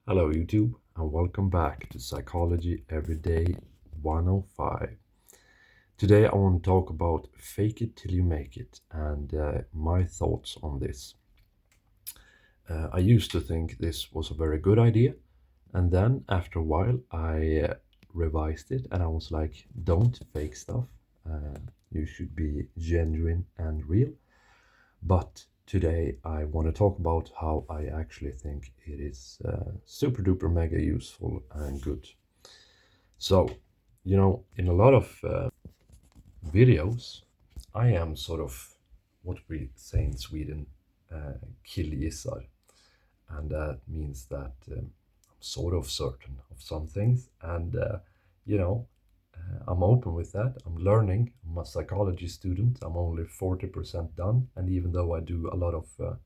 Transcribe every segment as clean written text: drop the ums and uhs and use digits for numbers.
Hello, YouTube, and welcome back to Psychology Everyday 105. Today, I want to talk about fake it till you make it and my thoughts on this. I used to think this was a very good idea, and then after a while, I revised it and I was like, don't fake stuff. You should be genuine and real. But today I want to talk about how I actually think it is super duper mega useful and good. So, in a lot of videos, I am sort of what we say in Sweden, killgissar. And that means that I'm sort of certain of some things. And, you know, I'm open with that. I'm learning. I'm a psychology student. I'm only 40% done. And even though I do a lot of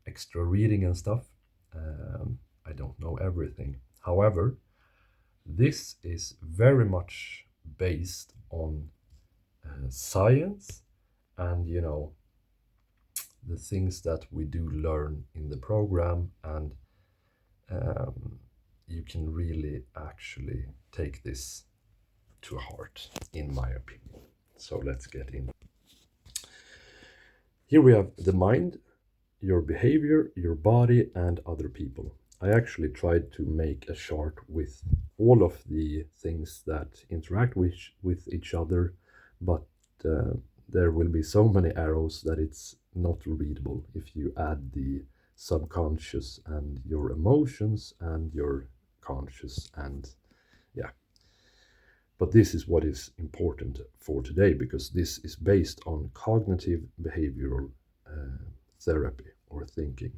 extra reading and stuff, I don't know everything. However, this is very much based on science and, the things that we do learn in the program. And um, you can really actually take this to heart, in my opinion. So let's get in. Here we have the mind, your behavior, your body, and other people. I actually tried to make a chart with all of the things that interact with each other, but uh, there will be so many arrows that it's not readable if you add the subconscious and your emotions and your conscious and yeah. But this is what is important for today because this is based on cognitive behavioral therapy or thinking.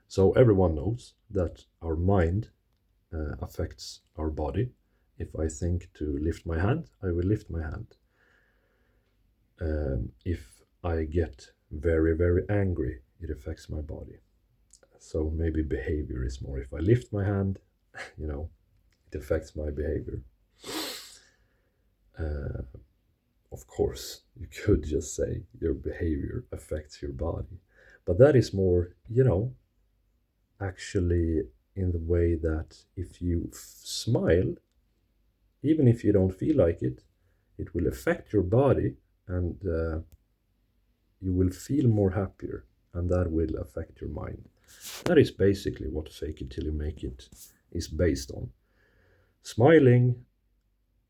So everyone knows that our mind affects our body. If I think to lift my hand, I will lift my hand. If I get very, very angry, it affects my body. So maybe behavior is more. If I lift my hand, it affects my behavior. Uh, of course, you could just say your behavior affects your body. But that is more, actually in the way that if you smile, even if you don't feel like it will affect your body and you will feel more happier and that will affect your mind. That is basically what fake it till you make it is based on. Smiling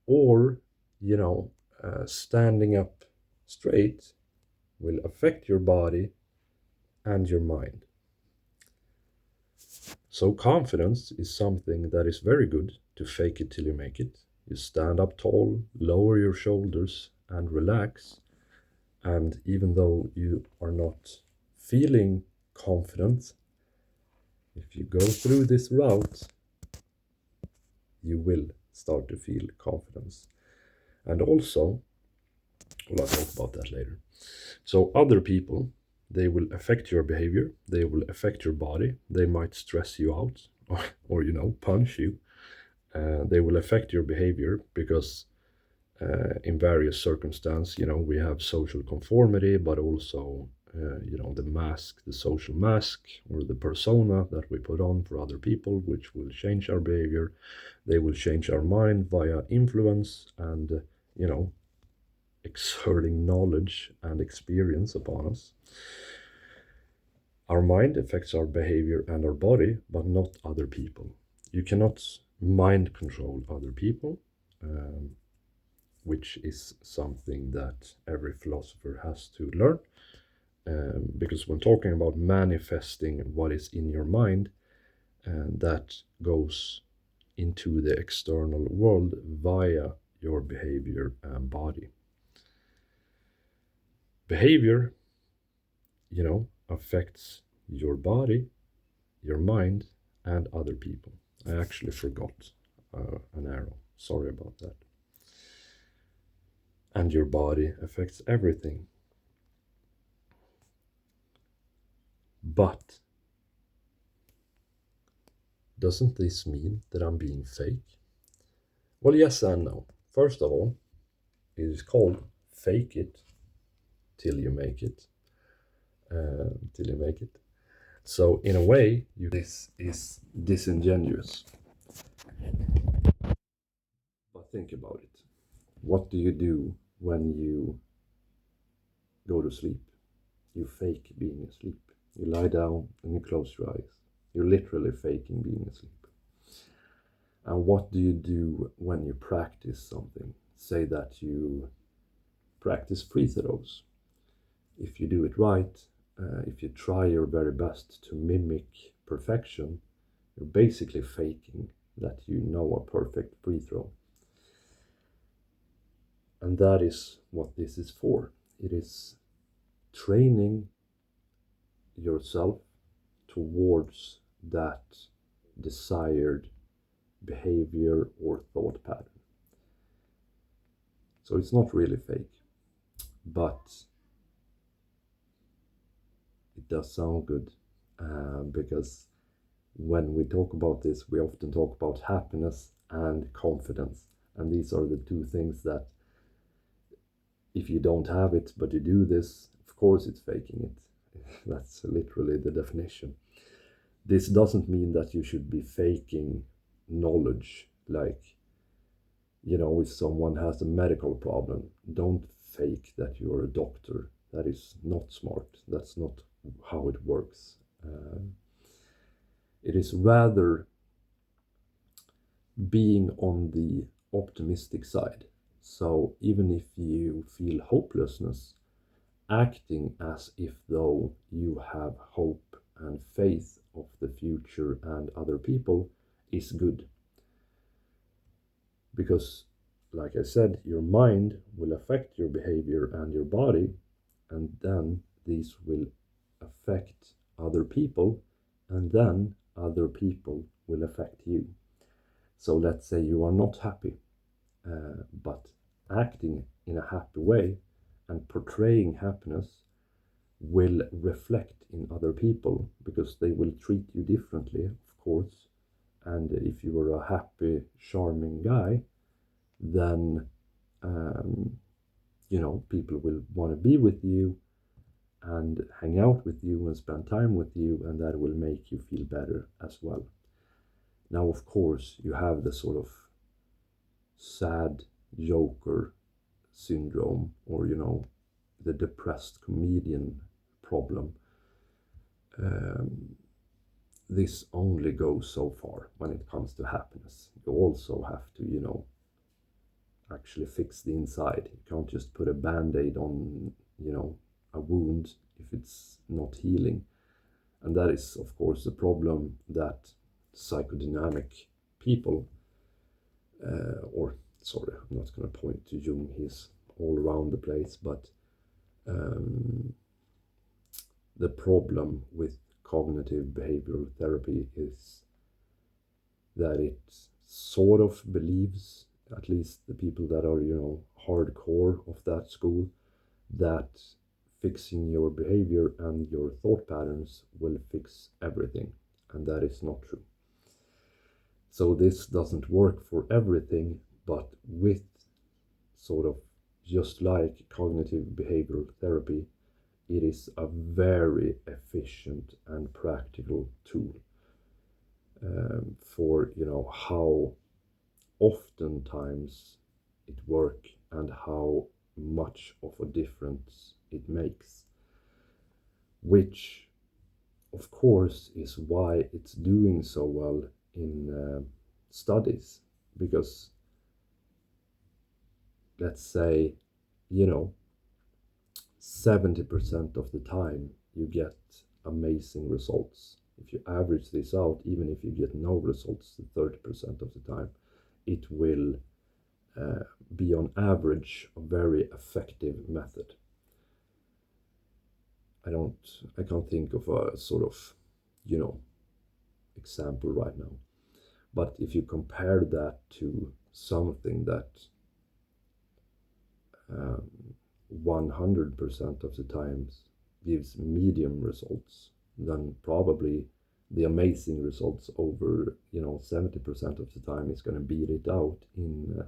or, standing up straight will affect your body and your mind. So confidence is something that is very good to fake it till you make it. You stand up tall, lower your shoulders, and relax. And even though you are not feeling confident, if you go through this route, you will start to feel confidence. And also, well, I'll talk about that later. So other people, they will affect your behavior, they will affect your body, they might stress you out or punch you. They will affect your behavior because in various circumstances, we have social conformity, but also, the mask, the social mask, or the persona that we put on for other people, which will change our behavior. They will change our mind via influence and, exerting knowledge and experience upon us. Our mind affects our behavior and our body, but not other people. You cannot mind control other people. Which is something that every philosopher has to learn. Because when talking about manifesting what is in your mind, that goes into the external world via your behavior and body. Behavior, affects your body, your mind, and other people. I actually forgot an arrow. Sorry about that. And your body affects everything. But doesn't this mean that I'm being fake? Well, yes and no. First of all, it is called fake it till you make it. Till you make it. So in a way, this is disingenuous. But think about it. What do you do when you go to sleep? You fake being asleep. You lie down and you close your eyes. You're literally faking being asleep. And what do you do when you practice something? Say that you practice free throws. If you do it right, if you try your very best to mimic perfection, you're basically faking that you know a perfect free throw. And that is what this is for. It is training yourself towards that desired behavior or thought pattern. So it's not really fake, but it does sound good because when we talk about this, we often talk about happiness and confidence. And these are the two things that if you don't have it, but you do this, of course it's faking it. That's literally the definition. This doesn't mean that you should be faking knowledge. Like, if someone has a medical problem, don't fake that you're a doctor. That is not smart. That's not how it works. It is rather being on the optimistic side. So even if you feel hopelessness, acting as if though you have hope and faith of the future and other people is good. Because, like I said, your mind will affect your behavior and your body, and then these will affect other people, and then other people will affect you. So let's say you are not happy, but acting in a happy way and portraying happiness will reflect in other people because they will treat you differently, of course. And if you are a happy, charming guy, then people will want to be with you and hang out with you and spend time with you, and that will make you feel better as well. Now, of course, you have the sort of sad joker syndrome, or the depressed comedian problem. This only goes so far when it comes to happiness. You also have to actually fix the inside. You can't just put a band-aid on a wound if it's not healing. And that is, of course, a problem that psychodynamic people, or sorry, I'm not going to point to Jung, he's all around the place, but the problem with cognitive behavioral therapy is that it sort of believes, at least the people that are, hardcore of that school, that fixing your behavior and your thought patterns will fix everything. And that is not true. So this doesn't work for everything, but with sort of just like cognitive behavioral therapy, it is a very efficient and practical tool for how oftentimes it works and how much of a difference it makes, which of course is why it's doing so well in studies. Because let's say 70% of the time you get amazing results. If you average this out, even if you get no results 30% of the time, it will be on average a very effective method. I can't think of a sort of example right now. But if you compare that to something that 100% of the times gives medium results, then probably the amazing results over 70% of the time is going to beat it out in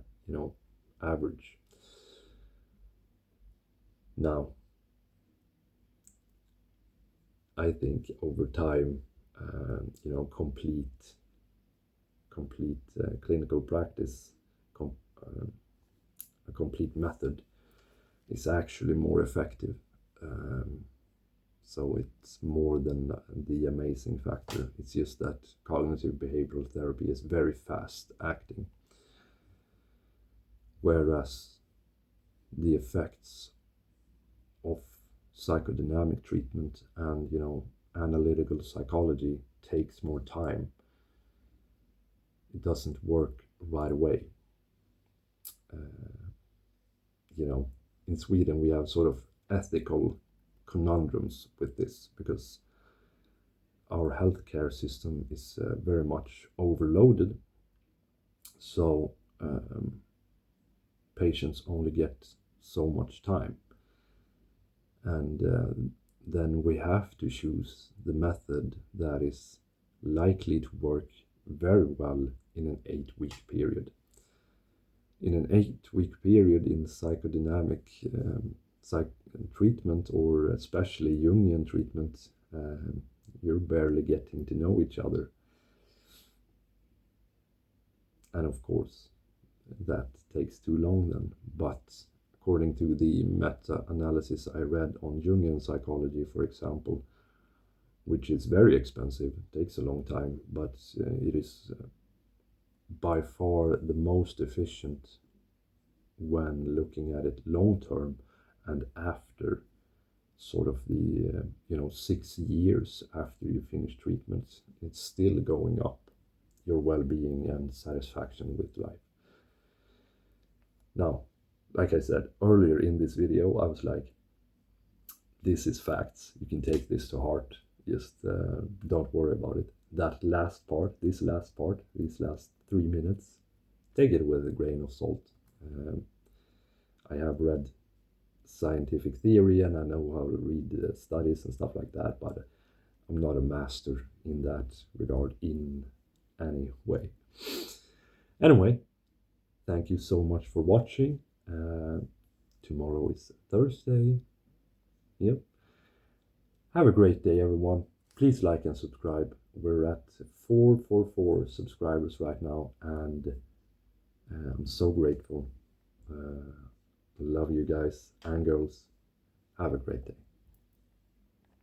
average. Now, I think over time, complete clinical practice, com- uh, a complete method is actually more effective. Um, so it's more than the amazing factor. It's just that cognitive behavioral therapy is very fast acting, whereas the effects of psychodynamic treatment and analytical psychology takes more time. It doesn't work right away. Uh, in Sweden we have sort of ethical conundrums with this because our healthcare system is very much overloaded. So patients only get so much time, and then we have to choose the method that is likely to work very well in an 8-week period. In an 8-week period in psychodynamic treatment, or especially Jungian treatment, you're barely getting to know each other. And of course, that takes too long then. But according to the meta-analysis I read on Jungian psychology, for example, which is very expensive, takes a long time, but it is by far the most efficient when looking at it long term, and after sort of the 6 years after you finish treatment, it's still going up, your well-being and satisfaction with life. Now, like I said earlier in this video, I was like, this is facts, you can take this to heart, just don't worry about it. That last part, these last 3 minutes, take it with a grain of salt. I have read scientific theory and I know how to read studies and stuff like that, but I'm not a master in that regard in any way. Anyway, thank you so much for watching. Tomorrow is Thursday. Yep. Have a great day, everyone. Please like and subscribe. We're at 444 subscribers right now, and I'm so grateful. Love you guys and girls. Have a great day.